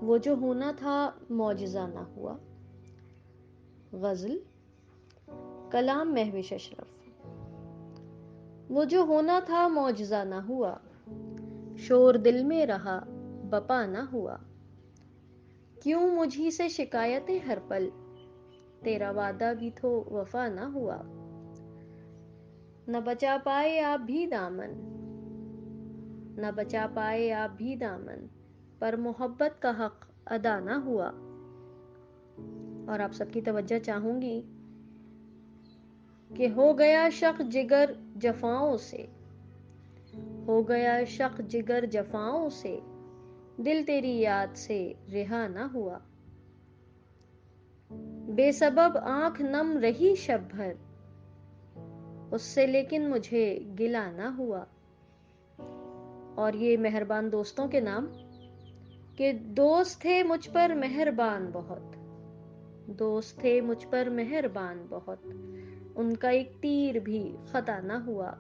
وہ جو ہونا تھا معجزہ نہ ہوا. غزل کلام مہوش اشرف. وہ جو ہونا تھا معجزہ نہ ہوا، شور دل میں رہا بپا نہ ہوا. کیوں مجھی سے شکایتیں ہر پل، تیرا وعدہ بھی تو وفا نہ ہوا. نہ بچا پائے آپ بھی دامن، نہ بچا پائے آپ بھی دامن، پر محبت کا حق ادا نہ ہوا. اور آپ سب کی توجہ چاہوں گی کہ ہو گیا شق جگر جفاؤں سے، ہو گیا شق جگر جفاؤں سے، دل تیری یاد سے رہا نہ ہوا. بے سبب آنکھ نم رہی شب بھر، اس سے لیکن مجھے گلا نہ ہوا. اور یہ مہربان دوستوں کے نام کہ دوست تھے مجھ پر مہربان بہت، دوست تھے مجھ پر مہربان بہت، ان کا ایک تیر بھی خطا نہ ہوا.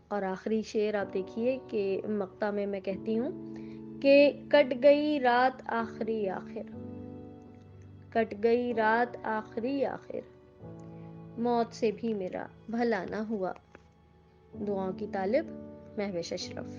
اور آخری شعر آپ دیکھیے کہ مقطع میں کہتی ہوں کہ کٹ گئی رات آخری آخر، کٹ گئی رات آخری آخر، موت سے بھی میرا بھلا نہ ہوا. دعاؤں کی طالب مہوش اشرف.